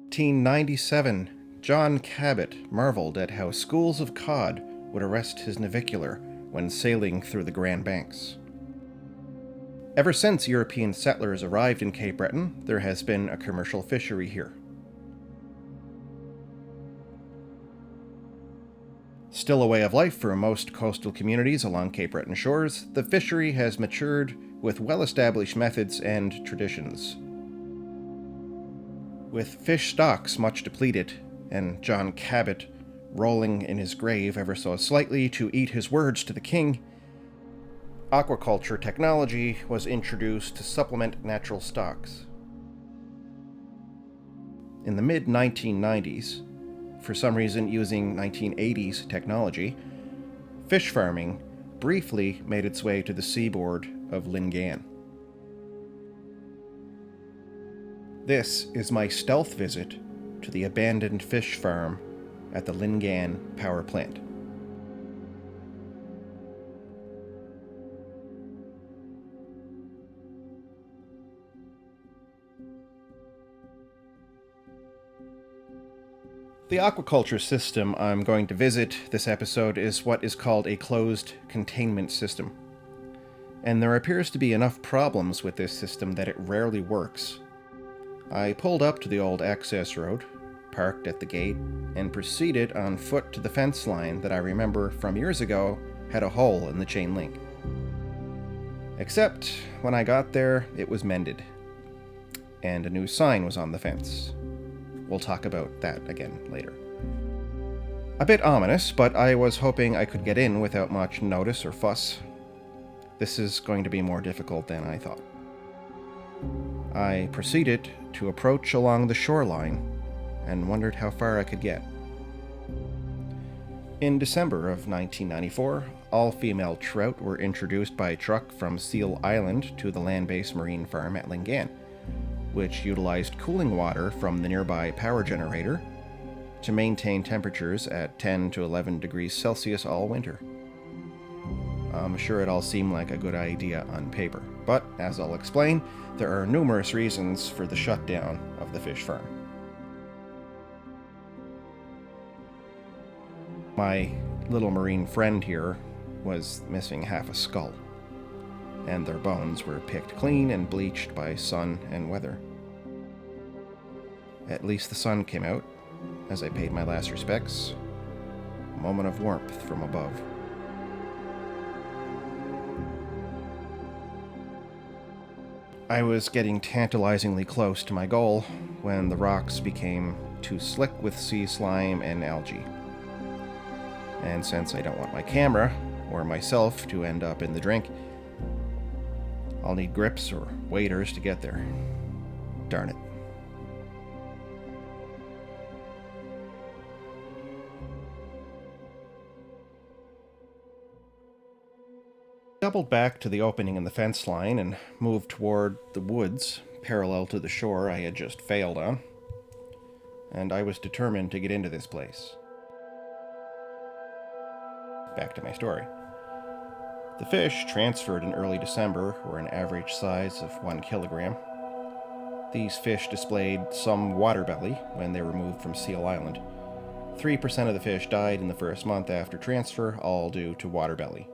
1897, John Cabot marveled at how schools of cod would arrest his navicular when sailing through the Grand Banks. Ever since European settlers arrived in Cape Breton, there has been a commercial fishery here. Still a way of life for most coastal communities along Cape Breton shores, the fishery has matured with well-established methods and traditions. With fish stocks much depleted, and John Cabot rolling in his grave ever so slightly to eat his words to the king, aquaculture technology was introduced to supplement natural stocks. In the mid-1990s, for some reason using 1980s technology, fish farming briefly made its way to the seaboard of Lingan. This is my stealth visit to the abandoned fish farm at the Lingan power plant. The aquaculture system I'm going to visit this episode is what is called a closed containment system. And there appears to be enough problems with this system that it rarely works. I pulled up to the old access road, parked at the gate, and proceeded on foot to the fence line that I remember from years ago had a hole in the chain link. Except when I got there, it was mended, and a new sign was on the fence. We'll talk about that again later. A bit ominous, but I was hoping I could get in without much notice or fuss. This is going to be more difficult than I thought. I proceeded to approach along the shoreline and wondered how far I could get. In December of 1994, all-female trout were introduced by truck from Seal Island to the land-based marine farm at Lingan, which utilized cooling water from the nearby power generator to maintain temperatures at 10 to 11 degrees Celsius all winter. I'm sure it all seemed like a good idea on paper, but as I'll explain, there are numerous reasons for the shutdown of the fish farm. My little marine friend here was missing half a skull, and their bones were picked clean and bleached by sun and weather. At least the sun came out, as I paid my last respects. A moment of warmth from above. I was getting tantalizingly close to my goal when the rocks became too slick with sea slime and algae. And since I don't want my camera, or myself, to end up in the drink, I'll need grips or waders to get there. Darn it. Doubled back to the opening in the fence line and moved toward the woods parallel to the shore I had just failed on. And I was determined to get into this place. Back to my story. The fish transferred in early December were an average size of 1 kilogram. These fish displayed some water belly when they were moved from Seal Island. 3% of the fish died in the first month after transfer, all due to water belly.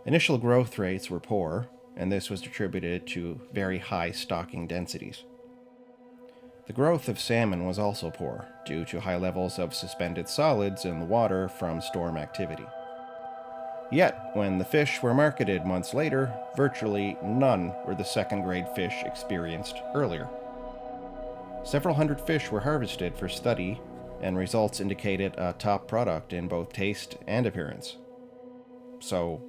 Initial growth rates were poor, and this was attributed to very high stocking densities. The growth of salmon was also poor, due to high levels of suspended solids in the water from storm activity. Yet, when the fish were marketed months later, virtually none were the second-grade fish experienced earlier. Several hundred fish were harvested for study, and results indicated a top product in both taste and appearance. So,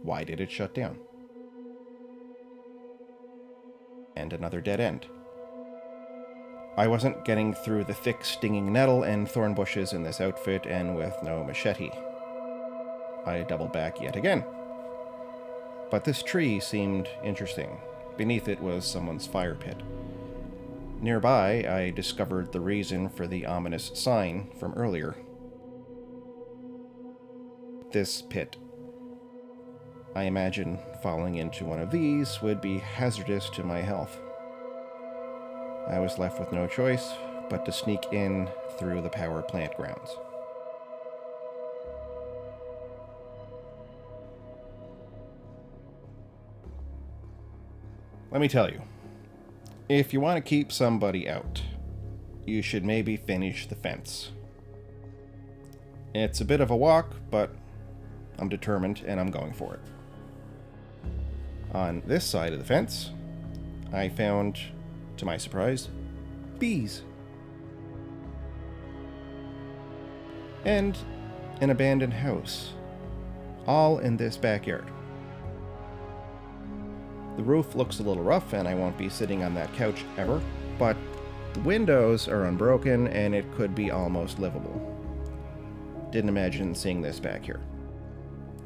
why did it shut down? And another dead end. I wasn't getting through the thick, stinging nettle and thorn bushes in this outfit, and with no machete. I doubled back yet again. But this tree seemed interesting. Beneath it was someone's fire pit. Nearby, I discovered the reason for the ominous sign from earlier. This pit. I imagine falling into one of these would be hazardous to my health. I was left with no choice but to sneak in through the power plant grounds. Let me tell you, if you want to keep somebody out, you should maybe finish the fence. It's a bit of a walk, but I'm determined and I'm going for it. On this side of the fence, I found, to my surprise, bees. And an abandoned house, all in this backyard. The roof looks a little rough and I won't be sitting on that couch ever, but the windows are unbroken and it could be almost livable. Didn't imagine seeing this back here.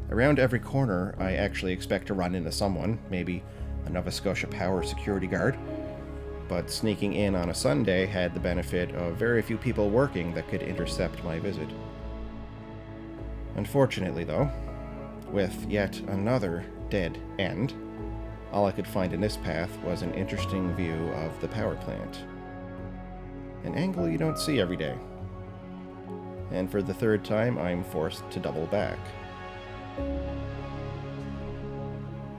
Around every corner, I actually expect to run into someone, maybe a Nova Scotia Power security guard, but sneaking in on a Sunday had the benefit of very few people working that could intercept my visit. Unfortunately, though, with yet another dead end, all I could find in this path was an interesting view of the power plant. An angle you don't see every day. And for the third time, I'm forced to double back.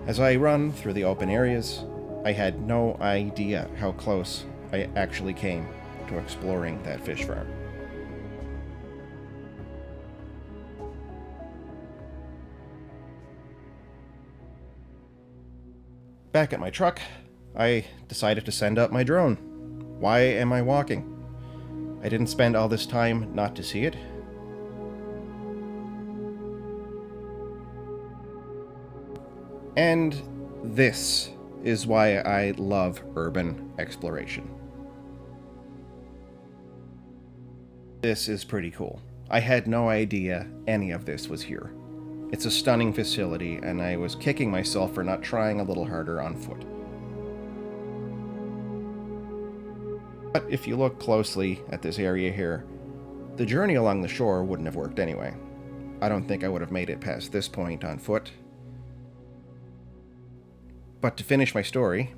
As I run through the open areas, I had no idea how close I actually came to exploring that fish farm. Back at my truck, I decided to send up my drone. Why am I walking? I didn't spend all this time not to see it. And this is why I love urban exploration. This is pretty cool. I had no idea any of this was here. It's a stunning facility, and I was kicking myself for not trying a little harder on foot. But if you look closely at this area here, the journey along the shore wouldn't have worked anyway. I don't think I would have made it past this point on foot. But to finish my story,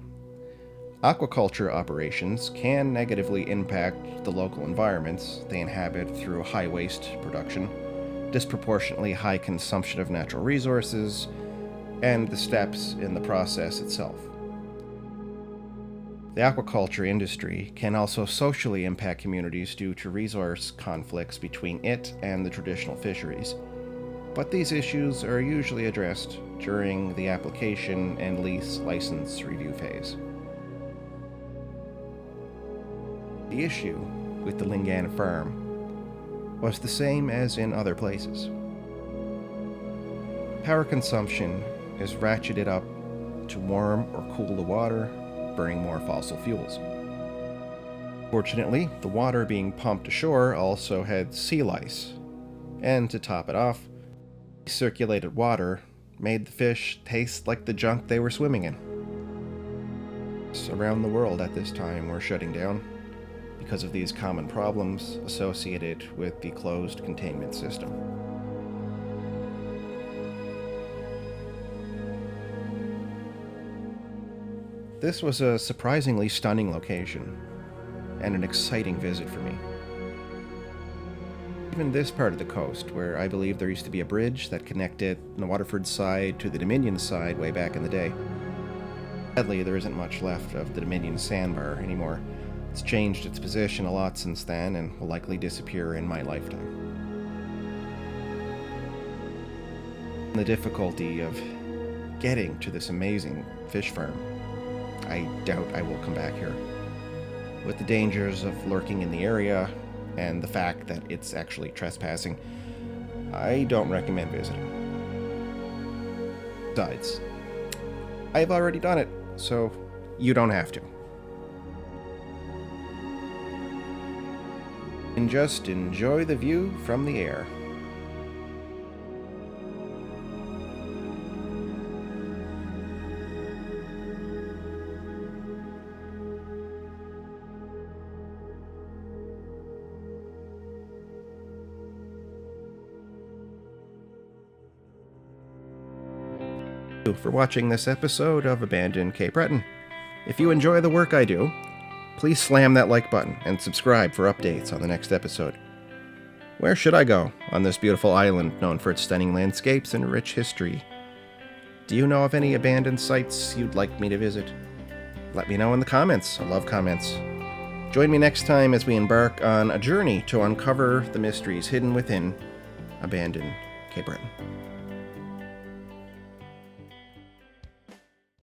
aquaculture operations can negatively impact the local environments they inhabit through high waste production, disproportionately high consumption of natural resources, and the steps in the process itself. The aquaculture industry can also socially impact communities due to resource conflicts between it and the traditional fisheries, but these issues are usually addressed during the application and lease license review phase. The issue with the Lingan farm was the same as in other places. Power consumption is ratcheted up to warm or cool the water, burning more fossil fuels. Fortunately, the water being pumped ashore also had sea lice, and to top it off, circulated water made the fish taste like the junk they were swimming in. Around the world at this time were shutting down because of these common problems associated with the closed containment system. This was a surprisingly stunning location, and an exciting visit for me. Even this part of the coast, where I believe there used to be a bridge that connected the Waterford side to the Dominion side way back in the day. Sadly, there isn't much left of the Dominion sandbar anymore. It's changed its position a lot since then and will likely disappear in my lifetime. The difficulty of getting to this amazing fish farm, I doubt I will come back here. With the dangers of lurking in the area and the fact that it's actually trespassing, I don't recommend visiting. Besides, I've already done it, so you don't have to. And just enjoy the view from the air. For watching this episode of Abandoned Cape Breton. If you enjoy the work I do, please slam that like button and subscribe for updates on the next episode. Where should I go on this beautiful island known for its stunning landscapes and rich history? Do you know of any abandoned sites you'd like me to visit? Let me know in the comments. I love comments. Join me next time as we embark on a journey to uncover the mysteries hidden within abandoned Cape Breton.